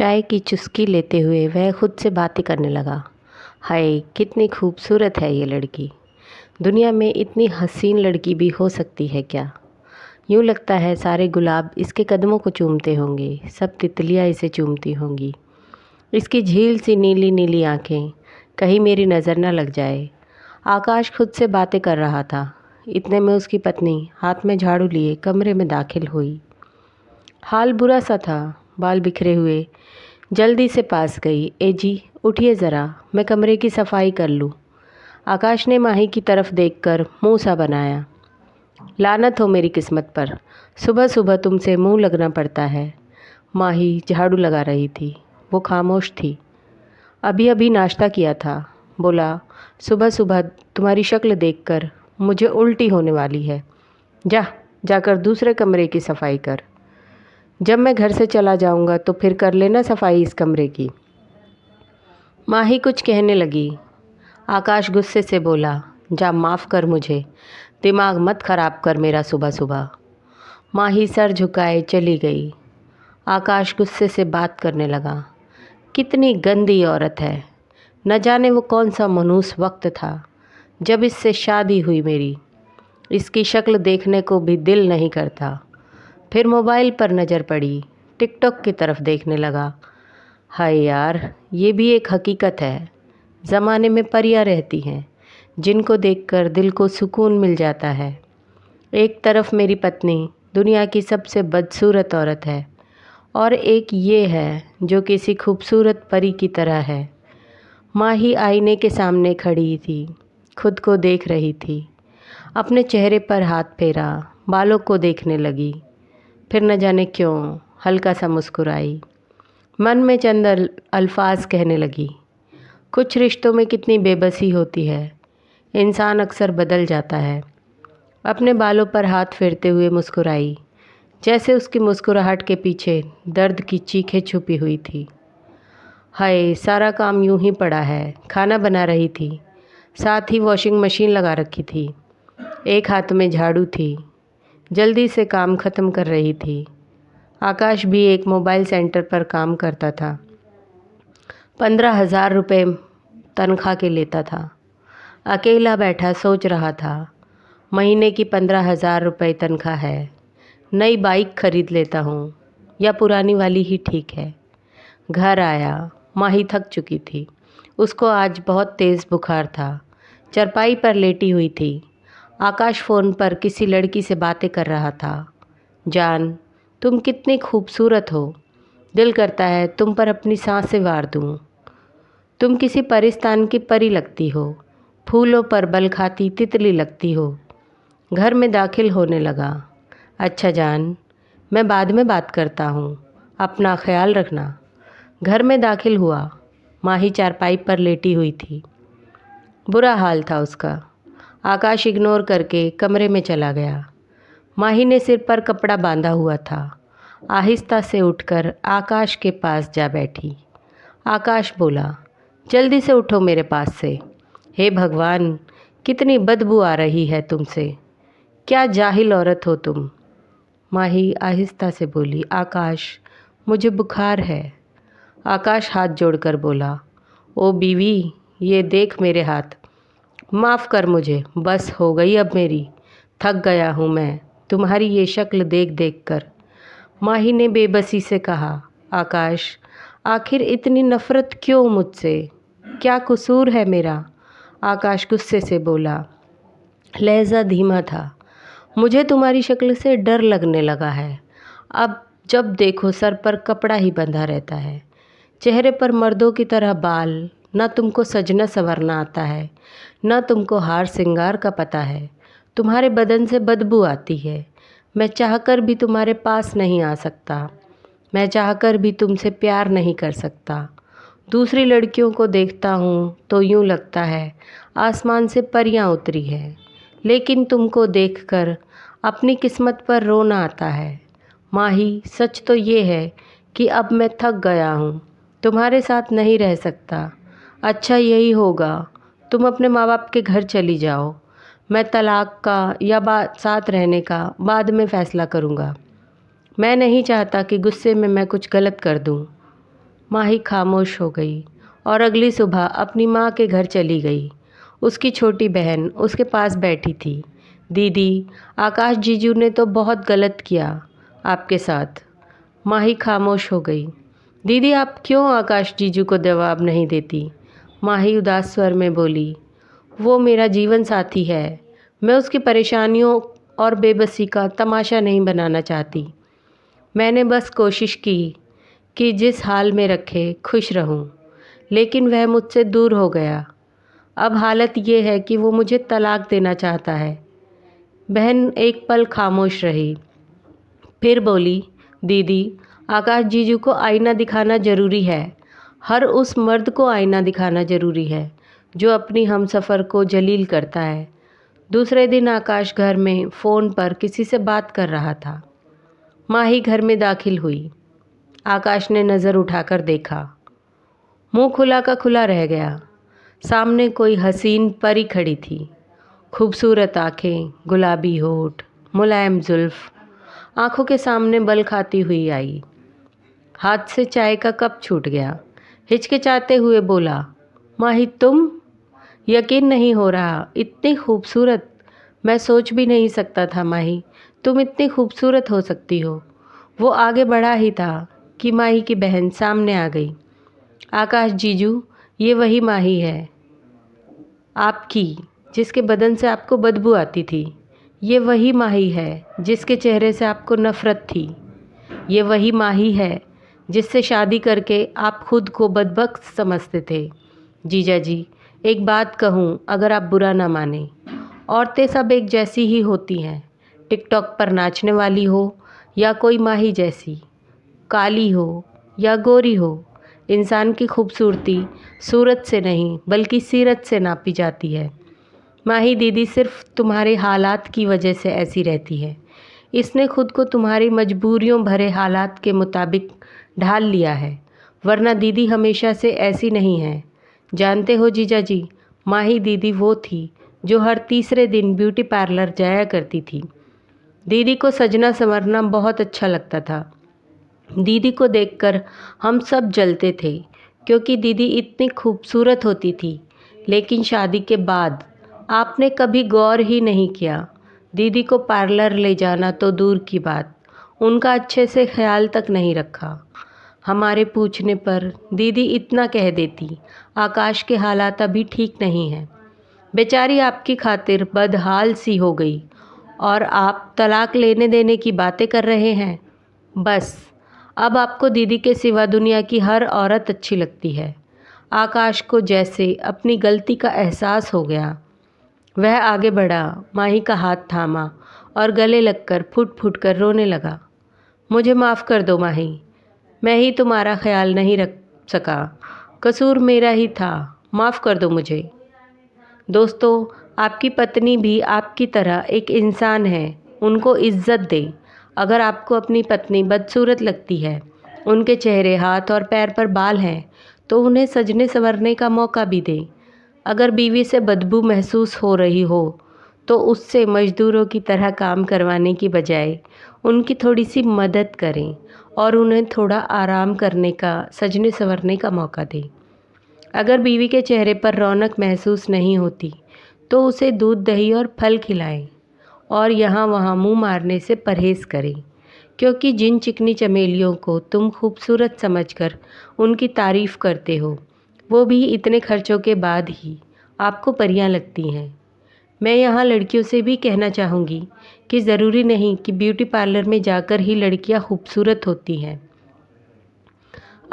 चाय की चुस्की लेते हुए वह खुद से बातें करने लगा। हाय, कितनी खूबसूरत है ये लड़की। दुनिया में इतनी हसीन लड़की भी हो सकती है क्या? यूँ लगता है सारे गुलाब इसके कदमों को चूमते होंगे, सब तितलियाँ इसे चूमती होंगी। इसकी झील सी नीली नीली आँखें, कहीं मेरी नज़र न लग जाए। आकाश खुद से बातें कर रहा था। इतने में उसकी पत्नी हाथ में झाड़ू लिए कमरे में दाखिल हुई। हाल बुरा सा था, बाल बिखरे हुए। जल्दी से पास गई। ए जी, उठिए ज़रा, मैं कमरे की सफाई कर लूँ। आकाश ने माही की तरफ देखकर मुंह सा बनाया। लानत हो मेरी किस्मत पर, सुबह सुबह तुमसे मुंह लगना पड़ता है। माही झाड़ू लगा रही थी। वो खामोश थी। अभी अभी नाश्ता किया था। बोला, सुबह सुबह तुम्हारी शक्ल देखकर मुझे उल्टी होने वाली है। जाकर दूसरे कमरे की सफाई कर। जब मैं घर से चला जाऊंगा तो फिर कर लेना सफाई इस कमरे की। माही कुछ कहने लगी। आकाश गुस्से से बोला, जा माफ़ कर मुझे, दिमाग मत खराब कर मेरा सुबह सुबह। माही सर झुकाए चली गई। आकाश गुस्से से बात करने लगा। कितनी गंदी औरत है। न जाने वो कौन सा मनहूस वक्त था जब इससे शादी हुई मेरी। इसकी शक्ल देखने को भी दिल नहीं करता। फिर मोबाइल पर नज़र पड़ी। टिकटॉक की तरफ देखने लगा। हाय यार, ये भी एक हकीकत है। ज़माने में परियां रहती हैं जिनको देखकर दिल को सुकून मिल जाता है। एक तरफ मेरी पत्नी दुनिया की सबसे बदसूरत औरत है और एक ये है जो किसी खूबसूरत परी की तरह है। माही आईने के सामने खड़ी थी, खुद को देख रही थी। अपने चेहरे पर हाथ फेरा, बालों को देखने लगी। फिर न जाने क्यों हल्का सा मुस्कुराई। मन में चंद अल्फाज कहने लगी। कुछ रिश्तों में कितनी बेबसी होती है। इंसान अक्सर बदल जाता है। अपने बालों पर हाथ फेरते हुए मुस्कुराई, जैसे उसकी मुस्कुराहट के पीछे दर्द की चीखें छुपी हुई थी। हाय, सारा काम यूं ही पड़ा है। खाना बना रही थी, साथ ही वॉशिंग मशीन लगा रखी थी। एक हाथ में झाड़ू थी, जल्दी से काम ख़त्म कर रही थी। आकाश भी एक मोबाइल सेंटर पर काम करता था। 15,000 रुपये तनख्वाह के लेता था। अकेला बैठा सोच रहा था, महीने की 15,000 रुपये तनख्वाह है। नई बाइक खरीद लेता हूँ या पुरानी वाली ही ठीक है। घर आया। माही थक चुकी थी। उसको आज बहुत तेज़ बुखार था। चारपाई पर लेटी हुई थी। आकाश फ़ोन पर किसी लड़की से बातें कर रहा था। जान, तुम कितनी खूबसूरत हो। दिल करता है तुम पर अपनी सांसें वार दूँ। तुम किसी परिस्तान की परी लगती हो। फूलों पर बल खाती तितली लगती हो। घर में दाखिल होने लगा। अच्छा जान, मैं बाद में बात करता हूँ, अपना ख्याल रखना। घर में दाखिल हुआ। माही चारपाई पर लेटी हुई थी। बुरा हाल था उसका। आकाश इग्नोर करके कमरे में चला गया। माही ने सिर पर कपड़ा बांधा हुआ था। आहिस्ता से उठकर आकाश के पास जा बैठी। आकाश बोला, जल्दी से उठो मेरे पास से। हे भगवान, कितनी बदबू आ रही है तुमसे। क्या जाहिल औरत हो तुम। माही आहिस्ता से बोली, आकाश, मुझे बुखार है। आकाश हाथ जोड़कर बोला, ओ बीवी, ये देख मेरे हाथ। माफ़ कर मुझे, बस हो गई अब मेरी। थक गया हूँ मैं तुम्हारी ये शक्ल देख देख कर। माही ने बेबसी से कहा, आकाश, आखिर इतनी नफ़रत क्यों मुझसे? क्या कसूर है मेरा? आकाश गुस्से से बोला। लहजा धीमा था। मुझे तुम्हारी शक्ल से डर लगने लगा है। अब जब देखो सर पर कपड़ा ही बंधा रहता है, चेहरे पर मर्दों की तरह बाल। ना तुमको सजना संवरना आता है, ना तुमको हार श्रृंगार का पता है। तुम्हारे बदन से बदबू आती है। मैं चाहकर भी तुम्हारे पास नहीं आ सकता। मैं चाहकर भी तुमसे प्यार नहीं कर सकता। दूसरी लड़कियों को देखता हूँ तो यूँ लगता है आसमान से परियां उतरी है, लेकिन तुमको देखकर अपनी किस्मत पर रोना आता है। माही, सच तो ये है कि अब मैं थक गया हूँ, तुम्हारे साथ नहीं रह सकता। अच्छा यही होगा तुम अपने माँ बाप के घर चली जाओ। मैं तलाक का या साथ रहने का बाद में फ़ैसला करूँगा। मैं नहीं चाहता कि गुस्से में मैं कुछ गलत कर दूँ। माही खामोश हो गई और अगली सुबह अपनी माँ के घर चली गई। उसकी छोटी बहन उसके पास बैठी थी। दीदी, आकाश जीजू ने तो बहुत गलत किया आपके साथ। माही खामोश हो गई। दीदी, आप क्यों आकाश जीजू को जवाब नहीं देती? माही उदास स्वर में बोली, वो मेरा जीवन साथी है। मैं उसकी परेशानियों और बेबसी का तमाशा नहीं बनाना चाहती। मैंने बस कोशिश की कि जिस हाल में रखे खुश रहूं, लेकिन वह मुझसे दूर हो गया। अब हालत ये है कि वो मुझे तलाक देना चाहता है। बहन एक पल खामोश रही, फिर बोली, दीदी, आकाश जीजू को आईना दिखाना ज़रूरी है। हर उस मर्द को आईना दिखाना ज़रूरी है जो अपनी हमसफ़र को जलील करता है। दूसरे दिन आकाश घर में फ़ोन पर किसी से बात कर रहा था। माही घर में दाखिल हुई। आकाश ने नज़र उठाकर देखा। मुंह खुला का खुला रह गया। सामने कोई हसीन परी खड़ी थी। खूबसूरत आँखें, गुलाबी होठ, मुलायम जुल्फ़, आँखों के सामने बल खाती हुई आई। हाथ से चाय का कप छूट गया। हिचकिचाते हुए बोला, माही तुम? यकीन नहीं हो रहा, इतनी खूबसूरत। मैं सोच भी नहीं सकता था माही, तुम इतनी खूबसूरत हो सकती हो। वो आगे बढ़ा ही था कि माही की बहन सामने आ गई। आकाश जीजू, ये वही माही है आपकी, जिसके बदन से आपको बदबू आती थी। ये वही माही है जिसके चेहरे से आपको नफ़रत थी। ये वही माही है जिससे शादी करके आप खुद को बदबख्त समझते थे। जीजा जी, एक बात कहूँ, अगर आप बुरा ना माने, औरतें सब एक जैसी ही होती हैं। टिकटॉक पर नाचने वाली हो या कोई माही जैसी, काली हो या गोरी हो, इंसान की खूबसूरती सूरत से नहीं बल्कि सीरत से नापी जाती है। माही दीदी सिर्फ तुम्हारे हालात की वजह से ऐसी रहती है। इसने खुद को तुम्हारी मजबूरियों भरे हालात के मुताबिक ढाल लिया है, वरना दीदी हमेशा से ऐसी नहीं है। जानते हो जीजा जी, माही दीदी वो थी जो हर तीसरे दिन ब्यूटी पार्लर जाया करती थी। दीदी को सजना संवरना बहुत अच्छा लगता था। दीदी को देखकर हम सब जलते थे, क्योंकि दीदी इतनी खूबसूरत होती थी। लेकिन शादी के बाद आपने कभी गौर ही नहीं किया। दीदी को पार्लर ले जाना तो दूर की बात, उनका अच्छे से ख्याल तक नहीं रखा। हमारे पूछने पर दीदी इतना कह देती, आकाश के हालात अभी ठीक नहीं हैं। बेचारी आपकी खातिर बदहाल सी हो गई और आप तलाक लेने देने की बातें कर रहे हैं। बस अब आपको दीदी के सिवा दुनिया की हर औरत अच्छी लगती है। आकाश को जैसे अपनी गलती का एहसास हो गया। वह आगे बढ़ा, माही का हाथ थामा और गले लगकर फुट फुट कर रोने लगा। मुझे माफ़ कर दो माही, मैं ही तुम्हारा ख्याल नहीं रख सका। कसूर मेरा ही था, माफ़ कर दो मुझे। दोस्तों, आपकी पत्नी भी आपकी तरह एक इंसान है, उनको इज्जत दें। अगर आपको अपनी पत्नी बदसूरत लगती है, उनके चेहरे, हाथ और पैर पर बाल हैं, तो उन्हें सजने संवरने का मौका भी दें। अगर बीवी से बदबू महसूस हो रही हो, तो उससे मज़दूरों की तरह काम करवाने की बजाय उनकी थोड़ी सी मदद करें और उन्हें थोड़ा आराम करने का, सजने संवरने का मौका दें। अगर बीवी के चेहरे पर रौनक महसूस नहीं होती, तो उसे दूध, दही और फल खिलाएं और यहाँ वहाँ मुंह मारने से परहेज़ करें, क्योंकि जिन चिकनी चमेलियों को तुम खूबसूरत समझकर उनकी तारीफ़ करते हो, वो भी इतने खर्चों के बाद ही आपको परियां लगती हैं। मैं यहाँ लड़कियों से भी कहना चाहूँगी कि ज़रूरी नहीं कि ब्यूटी पार्लर में जाकर ही लड़कियाँ खूबसूरत होती हैं।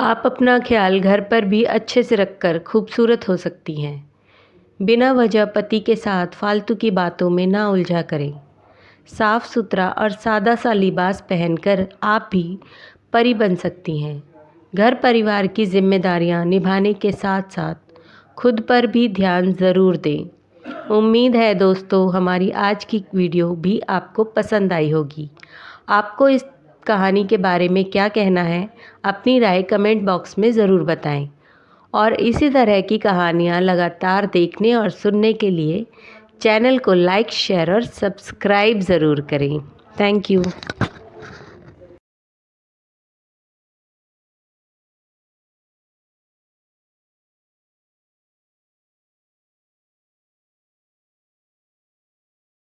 आप अपना ख्याल घर पर भी अच्छे से रखकर खूबसूरत हो सकती हैं। बिना वजह पति के साथ फालतू की बातों में ना उलझा करें। साफ सुथरा और सादा सा लिबास पहनकर आप भी परी बन सकती हैं। घर परिवार की जिम्मेदारियां निभाने के साथ साथ खुद पर भी ध्यान ज़रूर दें। उम्मीद है दोस्तों, हमारी आज की वीडियो भी आपको पसंद आई होगी। आपको इस कहानी के बारे में क्या कहना है, अपनी राय कमेंट बॉक्स में ज़रूर बताएं। और इसी तरह की कहानियाँ लगातार देखने और सुनने के लिए चैनल को लाइक, शेयर और सब्सक्राइब ज़रूर करें। Thank you.